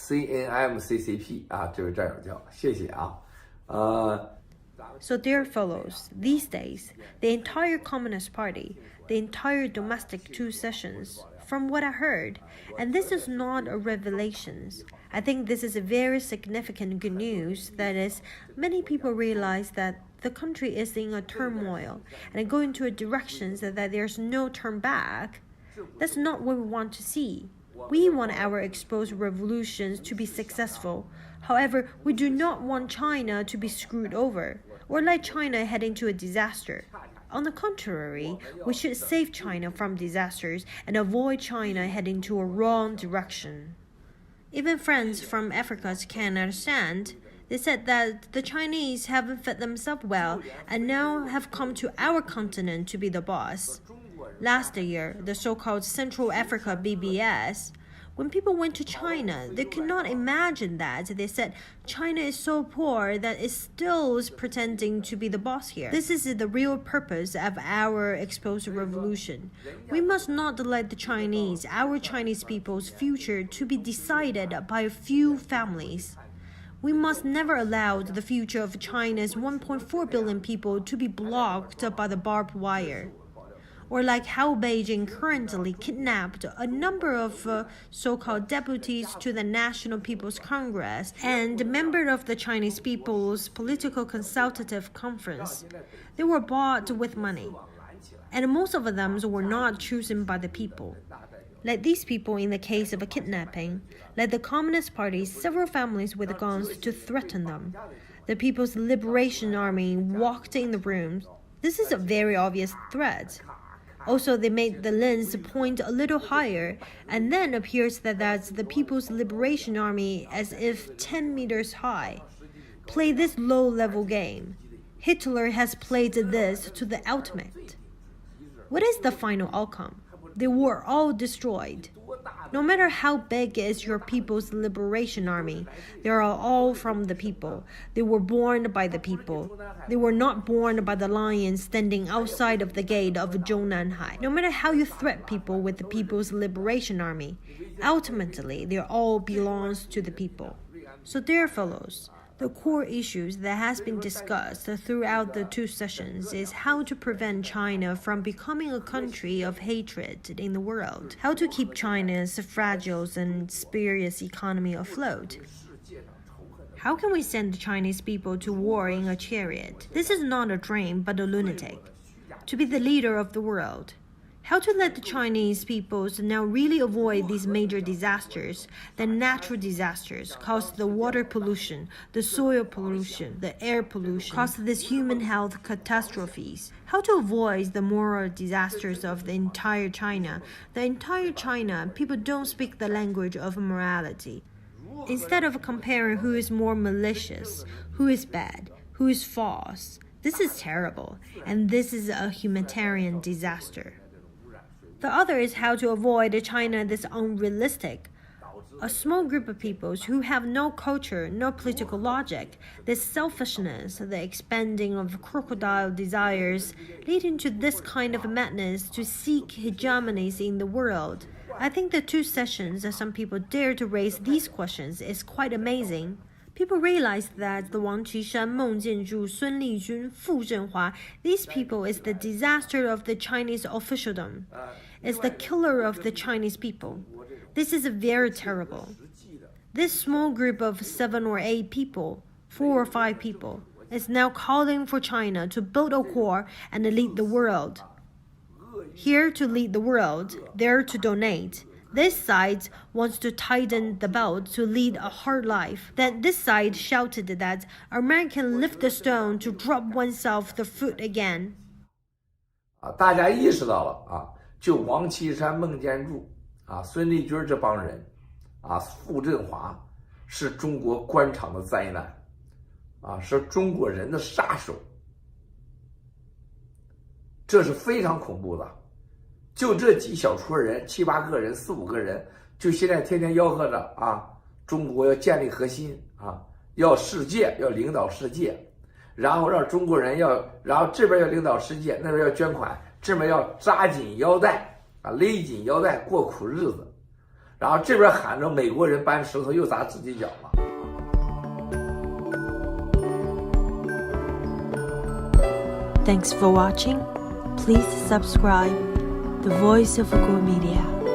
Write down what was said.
CNMCCP 啊，这位战友叫，谢谢啊。So, dear fellows, these days, the entire Communist Party, the entire domestic two sessions, from what I heard, and this is not a revelation, I think this is a very significant good news. That is, many people realize that the country is in a turmoil and going to a direction that there's no turn back. That's not what we want to see. We want our exposed revolutions to be successful. However, we do not want China to be screwed over or let China head into a disaster. On the contrary, we should save China from disasters and avoid China heading to a wrong direction. Even friends from Africa can understand. They said that the Chinese haven't fed themselves well and now have come to our continent to be the boss. Last year, the so-called Central Africa BBS, when people went to China, they could not imagine that. They said, China is so poor that it still is pretending to be the boss here. This is the real purpose of our exposed revolution. We must not let the Chinese, our Chinese people's future to be decided by a few families. We must never allow the future of China's 1.4 billion people to be blocked by the barbed wire. Or like how Beijing currently kidnapped a number of so-called deputies to the National People's Congress and members of the Chinese People's Political Consultative Conference. They were bought with money, and most of them were not chosen by the people. Like these people in the case of a kidnapping, led the Communist Party several families with guns to threaten them. The People's Liberation Army walked in the rooms. This is a very obvious threat. Also, they made the lens point a little higher, and then appears that that's the People's Liberation Army as if 10 meters high. Play this low-level game. Hitler has played this to the ultimate. What is the final outcome? They were all destroyed. No matter how big is your People's Liberation Army, they are all from the people. They were born by the people. They were not born by the lion standing outside of the gate of Zhounanhai. No matter how you threat people with the People's Liberation Army, ultimately, they all belongs to the people. So, dear fellows, the core issues that has been discussed throughout the two sessions is how to prevent China from becoming a country of hatred in the world, how to keep China's fragile and spurious economy afloat. How can we send the Chinese people to war in a chariot? This is not a dream, but a lunatic. To be the leader of the world. How to let the Chinese peoples now really avoid these major disasters, the natural disasters, cause the water pollution, the soil pollution, the air pollution, cause these human health catastrophes. How to avoid the moral disasters of the entire China. The entire China, people don't speak the language of morality. Instead of comparing who is more malicious, who is bad, who is false, this is terrible, and this is a humanitarian disaster. The other is how to avoid a China that's unrealistic. A small group of peoples who have no culture, no political logic, the selfishness, the expanding of crocodile desires, leading to this kind of madness to seek hegemonies in the world. I think the two sessions that some people dare to raise these questions is quite amazing. People realize that the Wang Qishan, Meng Jianzhu, Sun Lijun, Fu Zhenhua, these people is the disaster of the Chinese officialdom. It's the killer of the Chinese people. This is very terrible. This small group of 7 or 8 people, 4 or 5 people, is now calling for China to build a core and lead the world. Here to lead the world, there to donate. This side wants to tighten the belt to lead a hard life. Then this side shouted that American lift the stone to drop oneself the foot again. 大家意识到了就王岐山、孟建柱孙立军这帮人傅振华是中国官场的灾难是中国人的杀手，这是非常恐怖的。就这几小撮人，7、8个人，4、5个人，就现在天天吆喝着中国要建立核心要世界，要领导世界，然后让中国人然后这边要领导世界，那边要捐款，这边要扎紧腰带勒紧腰带过苦日子，然后这边喊着美国人搬石头又砸自己脚嘛。Thanks for watching. Please subscribe The Voice of Kwok Media.